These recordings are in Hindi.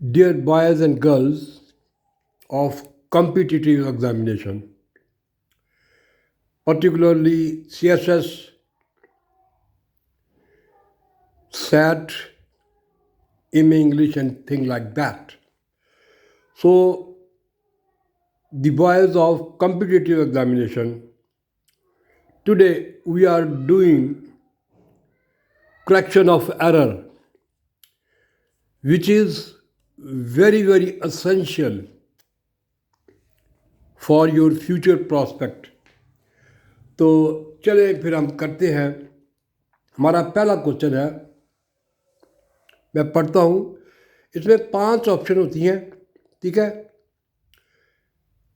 Dear boys and girls of competitive examination, particularly C.S.S, SAT, MA English, and things like that. So, the boys of competitive examination, today we are doing correction of error, which is very essential for your future prospect. तो चले फिर हम करते हैं। हमारा पहला क्वेश्चन है, मैं पढ़ता हूँ। इसमें 5 ऑप्शन होती हैं, ठीक है।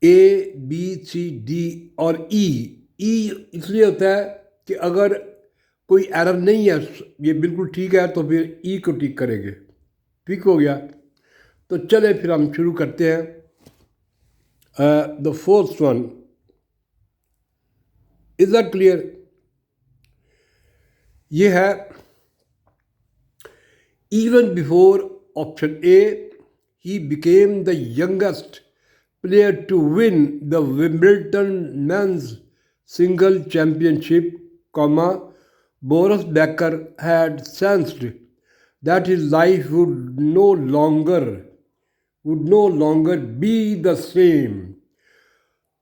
ए, बी, सी, डी और ई। इसलिए होता है कि अगर कोई एरर नहीं है, ये बिल्कुल ठीक है, तो फिर ई को टिक करेंगे। ठीक हो गया। तो चले फिर हम शुरू करते हैं। The first one, is that clear? ये है, even before option A, he became the youngest player to win the Wimbledon men's single championship, comma, Boris Becker had sensed that his life would no longer be the same.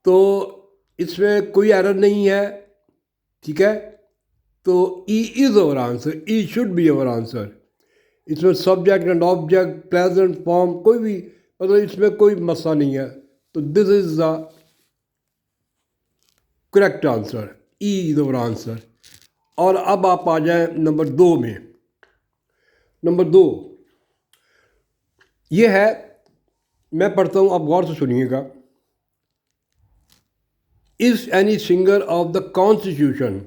तो इसमें कोई एरर नहीं है, ठीक है। तो E is our answer, E should be our answer. इसमें subject and object, present form, कोई भी मतलब इसमें कोई मसला नहीं है। तो this is the correct answer, E is our answer. और अब आप आ जाए नंबर 2 में। नंबर 2 ये है, मैं पढ़ता हूँ, आप गौर से सुनिएगा। If any singer of the constitution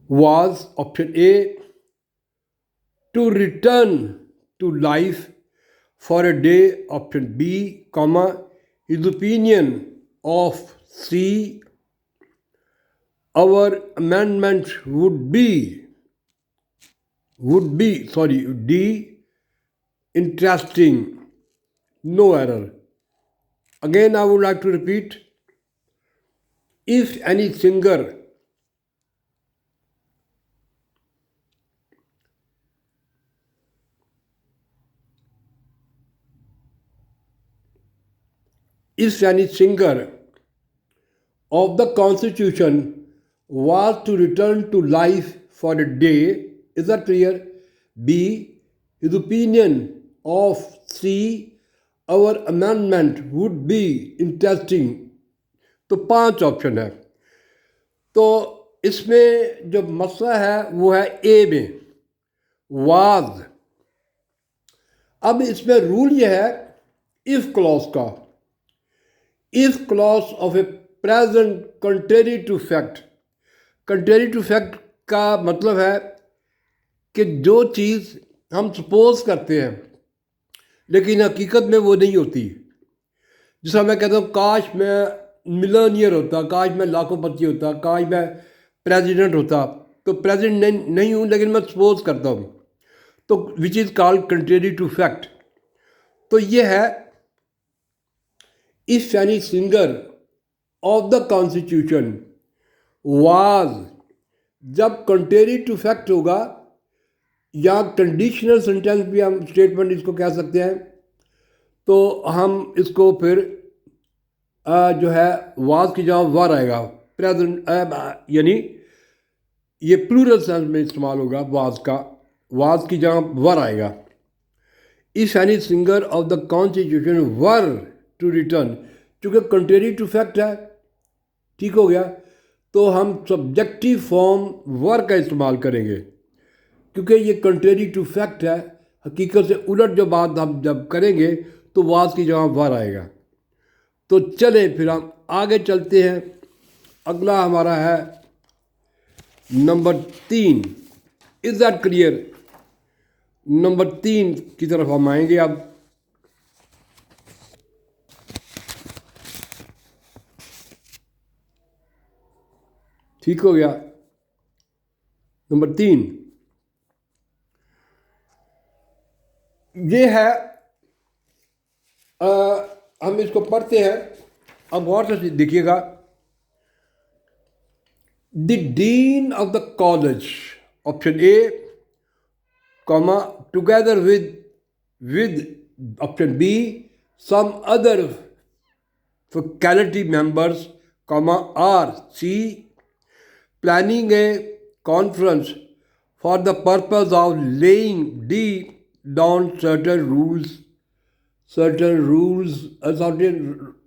was option A to return to life for a day, option B, comma, his opinion of C, our amendment would be D, interesting, no error. Again, I would like to repeat, if any singer of the Constitution was to return to life for a day, is that clear? B, his opinion of C, our amendment would be interesting. तो 5 ऑप्शन है। तो इसमें जो मसला है वो है ए में, वाज। अब इसमें रूल ये है इफ क्लॉज का, if clause of a present contrary to fact. Contrary to fact का मतलब है कि जो चीज़ हम सपोज करते हैं लेकिन हकीकत में वो नहीं होती। जैसा मैं कहता हूँ, काश मैं मिलियनियर होता, काश मैं लाखोंपति होता, काश मैं प्रेसिडेंट होता। तो प्रेसिडेंट नहीं हूँ, लेकिन मैं सपोज करता हूँ, तो which is called contrary to fact. तो ये है, if any singer of the constitution was, जब कंट्रेरी टू फैक्ट होगा, या कंडीशनल सेंटेंस भी हम स्टेटमेंट इसको कह सकते हैं। तो हम इसको फिर जो है वाज की जगह वर आएगा, प्रेजेंट, यानी ये प्लूरल सेंस में इस्तेमाल होगा वाज का, वाज की जगह वर आएगा। If any singer of the constitution were to return, चूँकि कंट्रेरी टू फैक्ट है, ठीक हो गया, तो हम सब्जेक्टिव फॉर्म वर का इस्तेमाल करेंगे, क्योंकि ये कंट्रेरी टू फैक्ट है। हकीकत से उलट जो बात हम जब करेंगे तो वाज की जगह वर आएगा। तो चले फिर हम आगे चलते हैं। अगला हमारा है number 3। Is that clear? Number 3 की तरफ हम आएंगे अब। ठीक हो गया। नंबर 3, ये है हम इसको पढ़ते हैं। अब गौर से देखिएगा। The dean of the college, option A, comma, together with option B, some other faculty members, comma, are C, planning a conference for the purpose of laying D down certain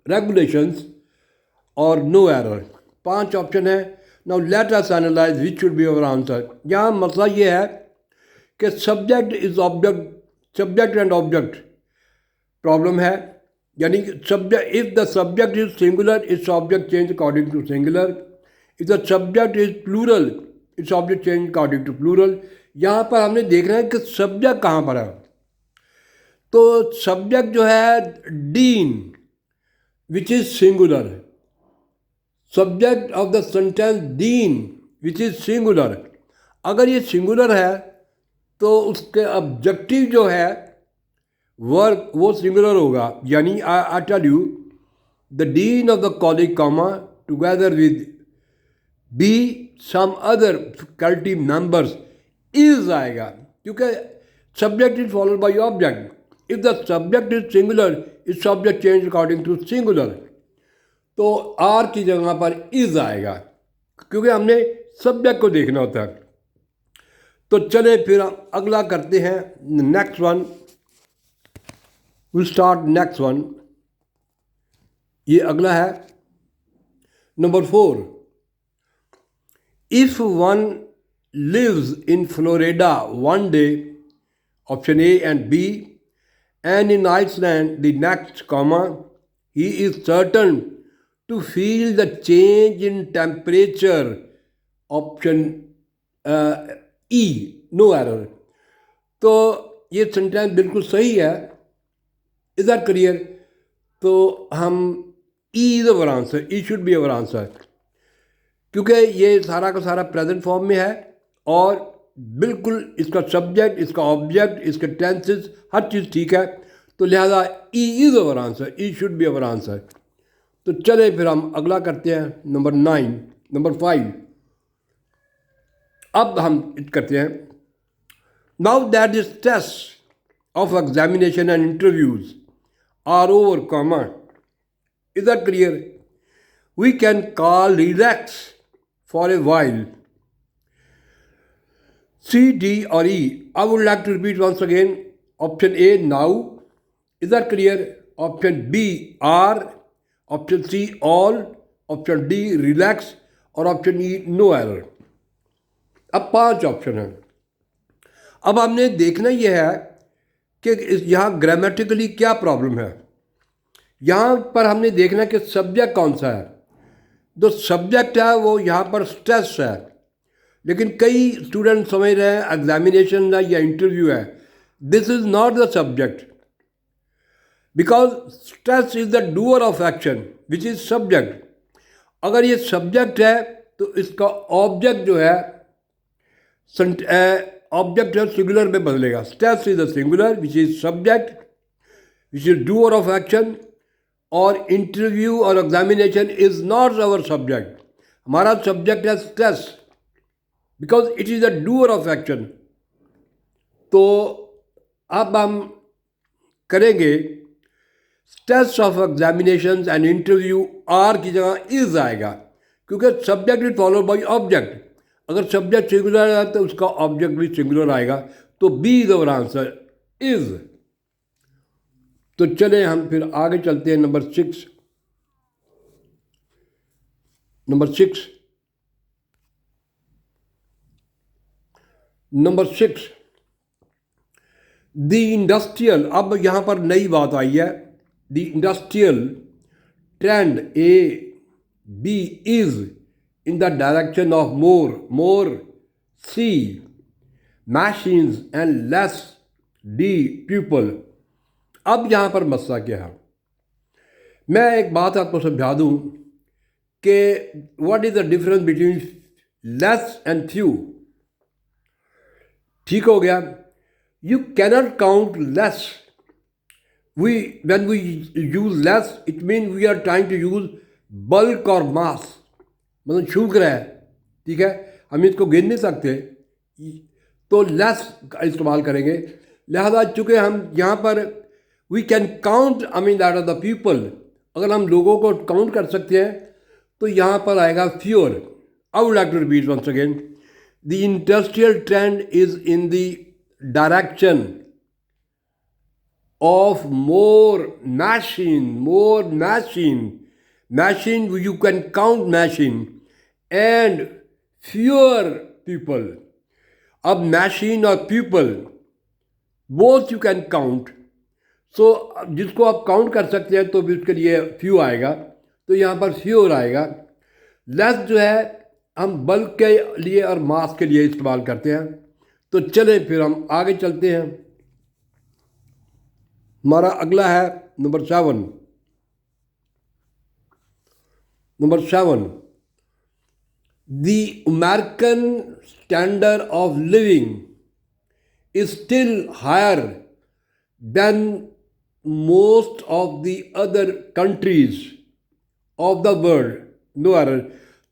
regulations, or no error। पांच ऑप्शन है। Now let us analyse which should be our answer. यहाँ मसला ये है कि सब्जेक्ट एंड ऑब्जेक्ट प्रॉब्लम है। यानी subject, if the subject is singular its object change according to singular, if the subject is plural its object change according to plural. यहाँ पर हमने देखना है कि सब्जेक्ट कहाँ पर है। तो सब्जेक्ट जो है dean which is singular, subject of the sentence dean which is singular. अगर ये सिंगुलर है तो उसके ऑब्जेक्टिव जो है वर्क वो सिंगुलर होगा। यानी I tell you the dean of the college, comma, together with B some other faculty members is आएगा, क्योंकि subject is followed by object. If the subject is singular its subject change according to singular, तो आर की जगह पर इज आएगा, क्योंकि हमने सब्जेक्ट को देखना होता है। तो चले फिर अगला करते हैं, next one. We'll start next one। ये अगला है number 4। If one lives in Florida one day, option A and B, and in Iceland the next, comma, he is certain to feel the change in temperature, option E, no error। तो ये सेंटेंस बिल्कुल सही है। Is that clear? तो हम ई is our answer, E should be our answer, क्योंकि ये सारा का सारा प्रेजेंट फॉर्म में है और बिल्कुल इसका सब्जेक्ट, इसका ऑब्जेक्ट, इसके टेंसेस, हर चीज़ ठीक है। तो लिहाजा ई is our answer, E should be our answer. तो चले फिर हम अगला करते हैं, नंबर 5। अब हम करते हैं, now that the test of examination and interviews are over, comma, is that clear? We can call relax for a while. C, D or E? I would like to repeat once again. Option A, now, is that clear? Option B, are, option C, all, option D, relax, और option E, no error। अब 5 ऑप्शन हैं। अब हमने देखना यह है कि यहाँ ग्रामेटिकली क्या प्रॉब्लम है। यहाँ पर हमने देखना कि सब्जेक्ट कौन सा है। जो सब्जेक्ट है वो यहाँ पर स्ट्रेस है, लेकिन कई स्टूडेंट समझ रहे हैं एग्जामिनेशन है या इंटरव्यू है। This is not the subject, because stress is the doer of action which is subject. अगर ये सब्जेक्ट है तो इसका ऑब्जेक्ट जो है ऑब्जेक्ट है सिंगुलर में बदलेगा। Stress is the singular which is subject which is doer of action, और इंटरव्यू और examination is not our subject. हमारा सब्जेक्ट है stress, because it is the doer of action. तो अब हम करेंगे stress of examination and interview, are की जगह इज आएगा, क्योंकि subject is followed by object. अगर सब्जेक्ट सिंगुलर है तो उसका ऑब्जेक्ट भी सिंगुलर आएगा। तो B is our answer, is. तो चले हम फिर आगे चलते हैं, नंबर 6। द इंडस्ट्रियल, अब यहाँ पर नई बात आई है। The industrial trend A B is in the direction of more C, machines and less D, people। अब यहाँ पर मसला क्या है, मैं एक बात आपको समझा दूँ कि what is the difference between less and few. ठीक हो गया। You cannot count less. When we use less, it means we are trying to use bulk or mass. मतलब शुल्क है, ठीक है, हम इसको गिन नहीं सकते, तो लेस का इस्तेमाल करेंगे। लिहाजा चूँकि हम यहाँ पर we can count I mean that are the people, अगर हम लोगों को काउंट कर सकते हैं तो यहाँ पर आएगा fewer. I would like to repeat once again, the industrial trend is in the direction of more machine, you can count machine, and fewer people. अब machine और people both you can count. So जिसको आप काउंट कर सकते हैं तो भी उसके लिए few आएगा, तो यहाँ पर fewer आएगा। less जो है हम बल्क के लिए और मास के लिए इस्तेमाल करते हैं। तो चलें फिर हम आगे चलते हैं। हमारा अगला है number 7। Number 7, the American standard of living is still higher than most of the other countries of the world. No error.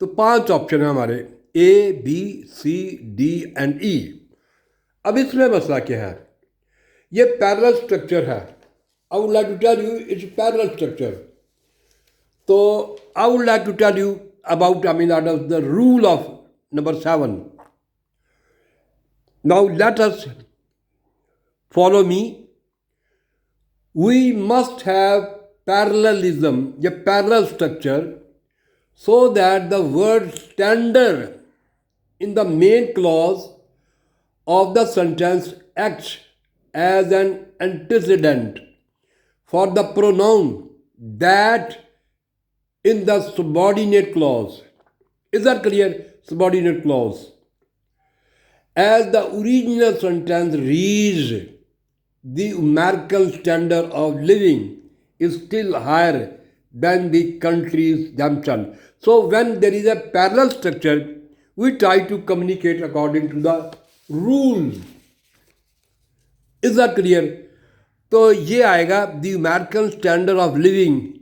तो 5 ऑप्शन है हमारे, A B C D and E. अब इसमें मसला क्या है, ये पैरेलल स्ट्रक्चर है। I would like to tell you it's parallel structure. So I would like to tell you about the rule of number 7. Now let us follow me. We must have parallelism, a parallel structure, so that the word standard in the main clause of the sentence acts as an antecedent for the pronoun that in the subordinate clause. Is that clear? Subordinate clause. As the original sentence reads, the American standard of living is still higher than the countries themselves. So when there is a parallel structure, we try to communicate according to the rules. Is that clear? तो ये आएगा, the American standard of living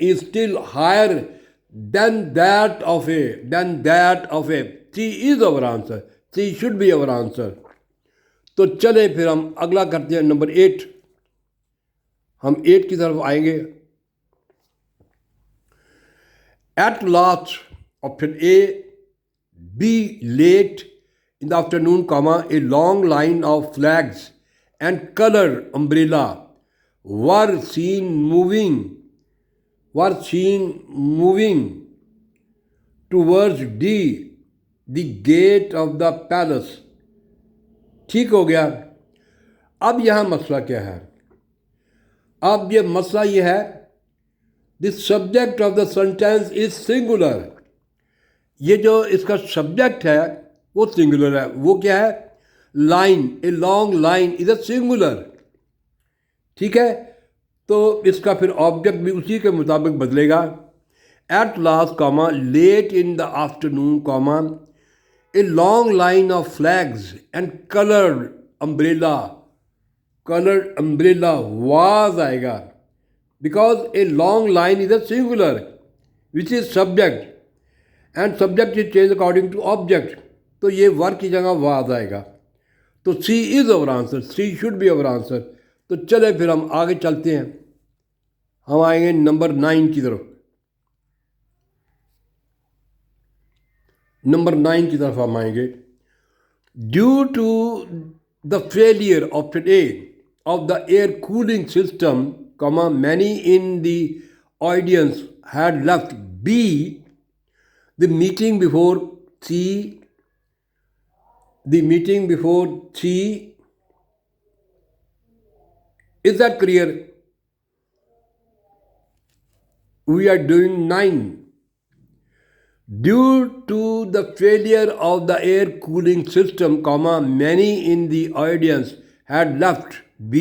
is still higher than that of A. C is our answer, C should be our answer. तो चले फिर हम अगला करते हैं, नंबर 8। हम 8 की तरफ आएंगे। At last, option A, B late in the afternoon, a long line of flags and colored umbrella were seen moving towards the gate of the palace. ठीक हो गया। अब यहाँ मसला क्या है, अब ये मसला ये है, the subject of the sentence is singular. ये जो इसका सब्जेक्ट है वो सिंगुलर है। वो क्या है, line, A long line is a singular. ठीक है, तो इसका फिर ऑब्जेक्ट भी उसी के मुताबिक बदलेगा। At last comma late in the afternoon a long line of flags and coloured umbrella was आएगा, because a long line is a singular which is subject and subject is change according to object. तो ये वर्क की जगह वाज आएगा। तो C is our answer, C should be our answer. तो चले फिर हम आगे चलते हैं, हम आएंगे नंबर 9 की तरफ। नंबर 9 की तरफ हम आएंगे। Due to the failure, option A, of the air cooling system, many in the audience had left, B the meeting before, C the meeting before, C. Is that clear? We are doing 9. Due to the failure of the air cooling system, many in the audience had left, B.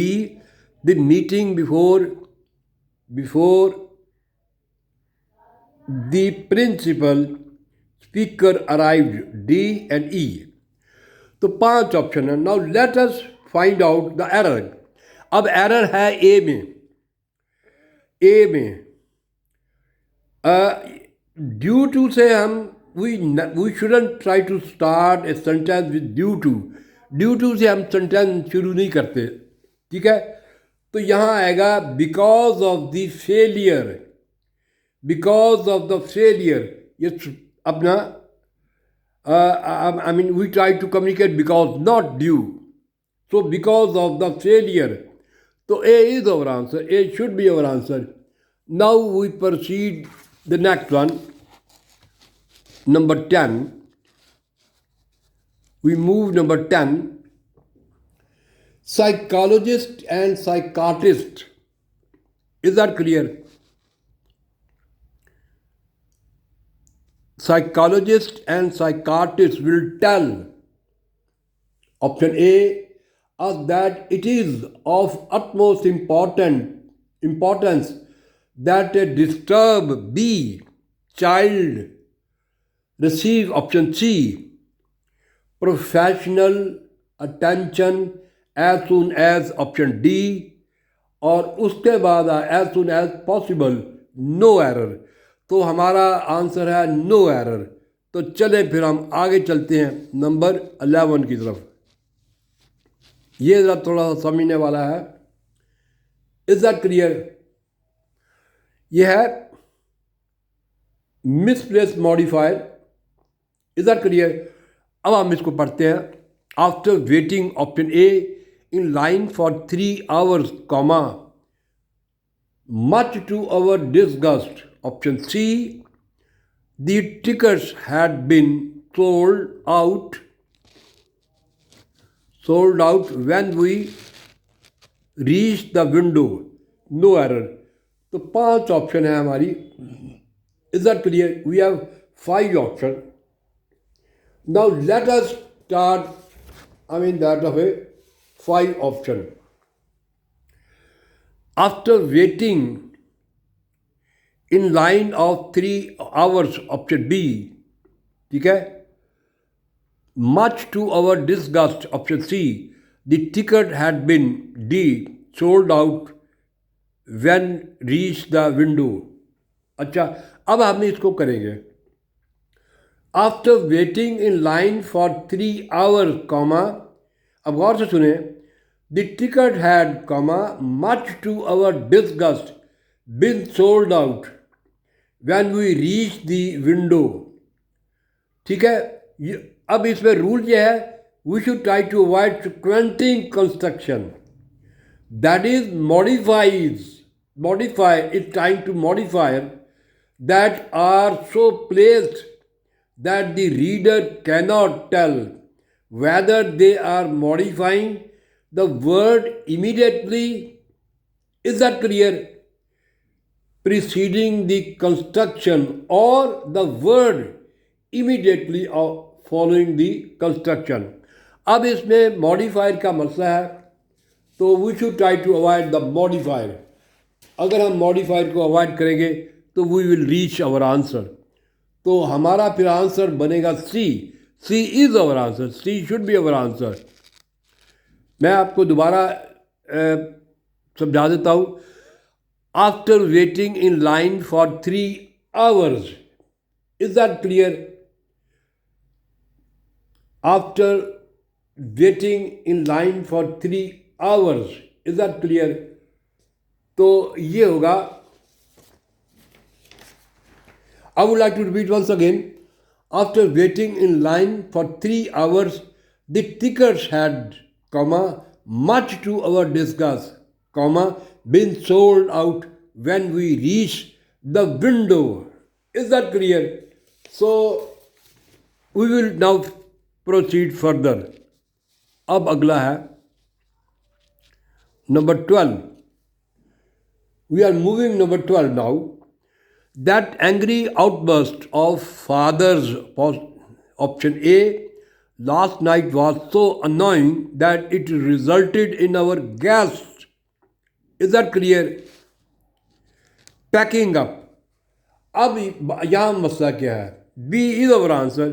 The meeting before the principal speaker arrived, D and E. तो 5 ऑप्शन है. Now let us find out the error. अब एरर है ए में. ए में ड्यू टू से हम we shouldn't try to start a sentence with due to. Due to से हम सेंटेंस शुरू नहीं करते. ठीक है. तो यहाँ आएगा because of the failure. Because of the failure. ये अपना I mean, we try to communicate because, not due. So, because of the failure. So, A is our answer. A should be our answer. Now, we proceed the next one. Number 10. We move number 10. Psychologist and psychiatrist. Is that clear? Psychologist and psychiatrist will tell, option A, us that it is of utmost importance that a disturbed B child receive, option C, professional attention as soon as, option D, और उसके बाद as soon as possible, no error. तो हमारा आंसर है नो एरर. तो चले फिर हम आगे चलते हैं नंबर 11 की तरफ. ये ज़रा थोड़ा सा समझने वाला है. Is that clear? ये है misplace modifier. Is that clear? अब हम इसको पढ़ते हैं. After waiting, option A, in line for 3 hours, comma, much to our disgust, option C, the tickets had been sold out when we reached the window, no error. तो 5 ऑप्शन है हमारी. Is that clear? We have 5 option. Now let us start, I mean that of A 5 option. After waiting in line of 3 hours, option B, ठीक है, much to our disgust, option C, the ticket had been, D, sold out when reached the window. अच्छा, अब हम इसको करेंगे. After waiting in line for 3 hours, comma, अब गौर से सुने. The ticket had, comma, much to our disgust, been sold out when we reached the window. ठीक है. अब इसमें रूल ये है, we should try to avoid frequenting construction. That is modify is trying to modify that are so placed that the reader cannot tell whether they are modifying the word immediately, is that clear, preceding the construction, or the word immediately following the construction. अब इसमें modifier का मसला है, तो we should try to avoid the modifier. अगर हम modifier को avoid करेंगे तो we will reach our answer. तो हमारा फिर आंसर बनेगा C. C is our answer. C should be our answer. मैं आपको दोबारा समझा देता हूँ. After waiting in line for 3 hours, is that clear? After waiting in line for 3 hours, is that clear? तो ये होगा. I would like to repeat once again. After waiting in line for 3 hours, the tickets had, comma, much to our disgust, comma, been sold out when we reach the window. Is that clear? So, we will now proceed further. अब अगला है number 12. We are moving number 12 now. That angry outburst of father's, option A, last night was so annoying that it resulted in our guests. Is that clear? Packing up. अब यहाँ मसला क्या है? B is our answer,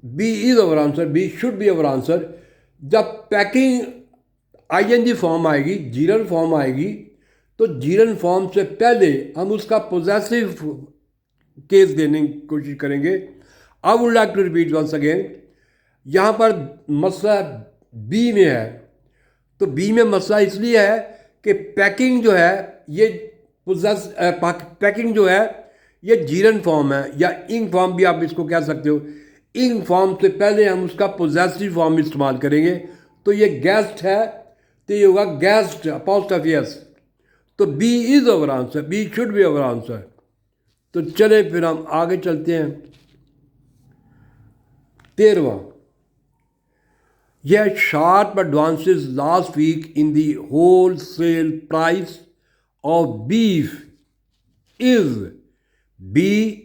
B is our answer, B should be our answer. जब पैकिंग आईएनजी फॉर्म आएगी, जीरन फॉर्म आएगी, तो जीरन फॉर्म से पहले हम उसका पोजेसिव केस देने की कोशिश करेंगे। I would like to repeat once again, यहाँ पर मसला बी में है। तो बी में मसला इसलिए है कि पैकिंग जो है ये पैकिंग जो है ये जीरन फॉर्म है, या इंग फॉर्म भी आप इसको कह सकते हो। इंग फॉर्म से पहले हम उसका पोजेसिव फॉर्म इस्तेमाल करेंगे। तो ये गेस्ट है, तो ये होगा गेस्ट अपॉस्ट्रोफी एस। तो B is our answer, B should be our answer. तो चले फिर हम आगे चलते हैं। 13वां, यह sharp advances last week in the wholesale price of beef is B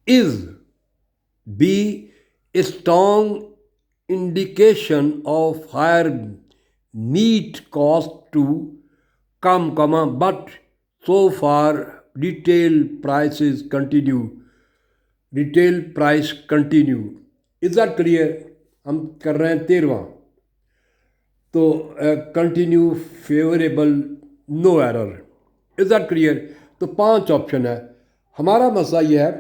is B a strong indication of higher meat cost to come, but so far retail price continue. Is that clear? हम कर रहे हैं 13वां। तो continue, favourable, no error. Is that clear? तो 5 ऑप्शन है। हमारा मसला ये है,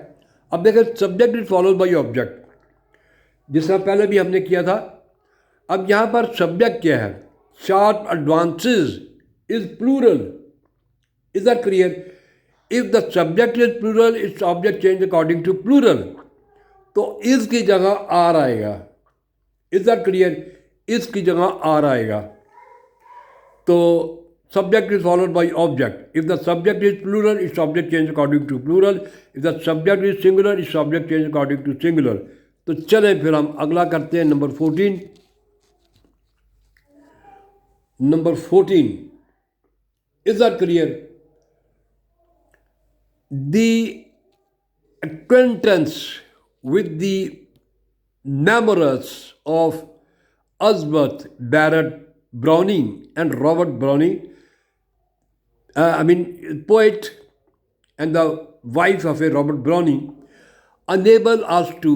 अब देखें subject is followed by object, जिसका पहले भी हमने किया था। अब यहाँ पर सब्जेक्ट क्या है? Sharp advances is plural. Is that clear? If the subject is plural, its object change according to plural. तो इज की जगह आर आएगा। Is that clear? इस की जगह आर आएगा। तो subject is followed by object. If the subject is plural, its object change according to plural. If the subject is singular, its object change according to singular. तो चले फिर हम अगला करते हैं, number 14। Number 14, is that clear? The acquaintance with the memoirs of Elizabeth Barrett Browning and Robert Browning, poet and the wife of a Robert Browning, enable us to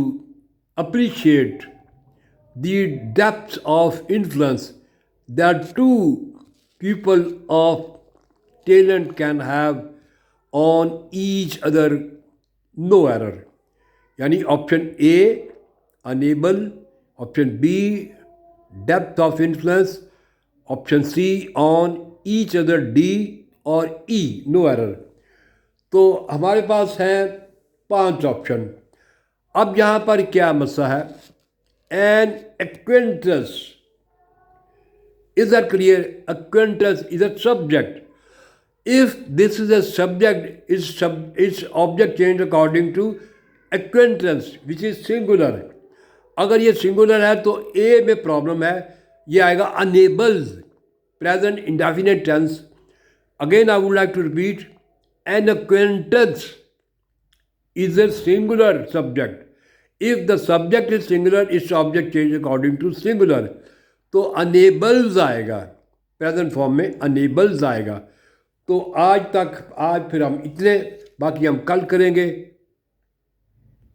appreciate the depth of influence that two people of talent can have on each other, no error. यानी option A enable, option B depth of influence, option C on each other, D और ई, नो एरर। तो हमारे पास हैं 5 ऑप्शन। अब यहाँ पर क्या मसला है? An acquaintance, is that clear? Acquaintance is a subject. If this is a subject, its object change according to acquaintance which is singular. अगर ये सिंगुलर है तो ए में प्रॉब्लम है, ये आएगा enables, present indefinite tense. Again I would like to repeat, an acquaintance is a singular subject. If the subject is singular, its object change according to singular. तो enables आएगा, प्रेजेंट फॉर्म में enables आएगा। तो आज फिर हम इतने, बाकी हम कल करेंगे।